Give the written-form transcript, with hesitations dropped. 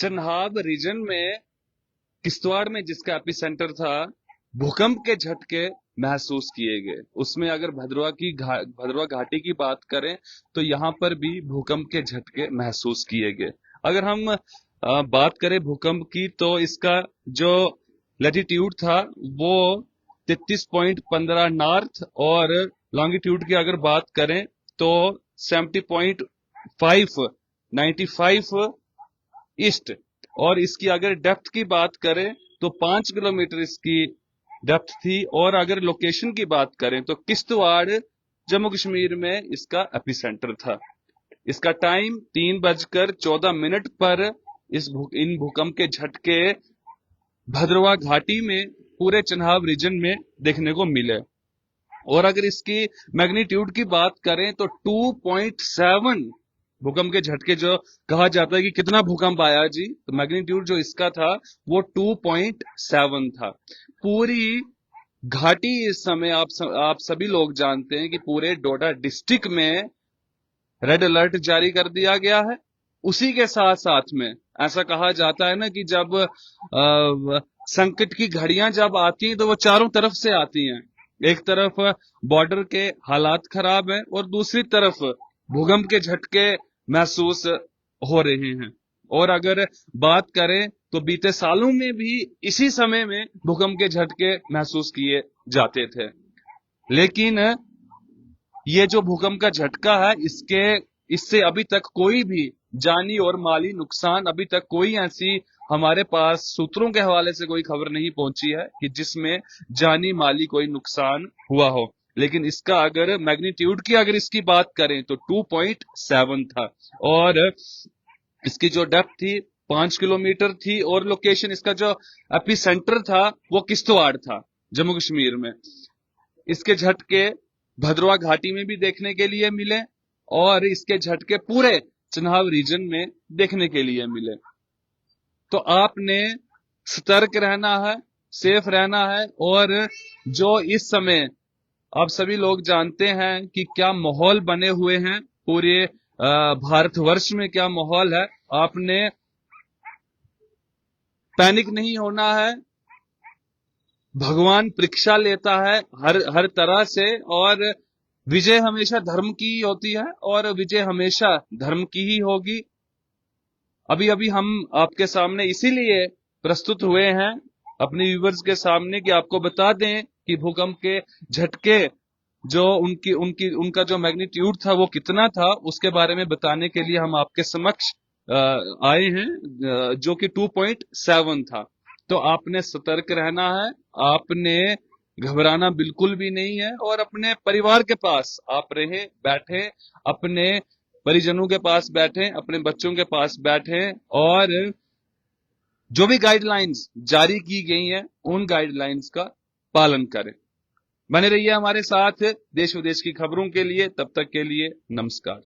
चन्हाब reason में किश्तवाड़ में जिसका एपिसेंटर था, भूकंप के झटके महसूस किए गए। उसमें अगर भद्रवा घाटी की बात करें तो यहाँ पर भी भूकंप के झटके महसूस किए गए। अगर हम बात करें भूकंप की तो इसका जो लैटिट्यूड था वो 33.15 नॉर्थ और लॉन्गिट्यूड की अगर बात करें तो 70.5 95 ईस्ट। और इसकी अगर डेप्थ की बात करें तो 5 किलोमीटर इसकी डेप्थ थी। और अगर लोकेशन की बात करें तो किश्तवाड़ जम्मू कश्मीर में इसका एपिसेंटर था। इसका टाइम 3:14 पर इन भूकंप के झटके भद्रवा घाटी में पूरे चन्हाब रीजन में देखने को मिले। और अगर इसकी मैग्नीट्यूड की बात करें तो 2.7 भूकंप के झटके, जो कहा जाता है कि कितना भूकंप आया जी, तो मैग्नीट्यूड जो इसका था वो 2.7 था। पूरी घाटी इस समय आप सभी लोग जानते हैं कि पूरे डोडा डिस्ट्रिक्ट में रेड अलर्ट जारी कर दिया गया है। उसी के साथ साथ में ऐसा कहा जाता है ना कि जब संकट की घड़ियां जब आती हैं तो वो चारों तरफ से आती हैं। एक तरफ बॉर्डर के हालात खराब हैं और दूसरी तरफ भूकंप के झटके महसूस हो रहे हैं। और अगर बात करें तो बीते सालों में भी इसी समय में भूकंप के झटके महसूस किए जाते थे। लेकिन ये जो भूकंप का झटका है, इससे अभी तक कोई भी जानी और माली नुकसान, अभी तक कोई ऐसी हमारे पास सूत्रों के हवाले से कोई खबर नहीं पहुंची है कि जिसमें जानी माली कोई नुकसान हुआ हो। लेकिन इसका अगर मैग्नीट्यूड की अगर इसकी बात करें तो 2.7 था। और इसकी जो डेप्थ थी 5 किलोमीटर थी। और लोकेशन इसका जो एपिसेंटर था वो किश्तवाड़ था, जम्मू कश्मीर में। इसके झटके भद्रवा घाटी में भी देखने के लिए मिले और इसके झटके पूरे चन्हाब रीजन में देखने के लिए मिले। तो आपने सतर्क रहना है, सेफ रहना है। और जो इस समय आप सभी लोग जानते हैं कि क्या माहौल बने हुए हैं पूरे भारतवर्ष में, क्या माहौल है, आपने पैनिक नहीं होना है। भगवान परीक्षा लेता है हर तरह से, और विजय हमेशा धर्म की ही होती है और विजय हमेशा धर्म की ही होगी। अभी अभी हम आपके सामने इसीलिए प्रस्तुत हुए हैं अपने व्यूवर्स के सामने कि आपको बता दें कि भूकंप के झटके जो उनका जो मैग्नीट्यूड था वो कितना था, उसके बारे में बताने के लिए हम आपके समक्ष आए हैं, जो कि 2.7 था। तो आपने सतर्क रहना है, आपने घबराना बिल्कुल भी नहीं है। और अपने परिवार के पास आप रहे बैठे, अपने परिजनों के पास बैठे, अपने बच्चों के पास बैठे, और जो भी गाइडलाइंस जारी की गई हैं उन गाइडलाइंस का पालन करें। बने रहिए हमारे साथ देश विदेश की खबरों के लिए। तब तक के लिए नमस्कार।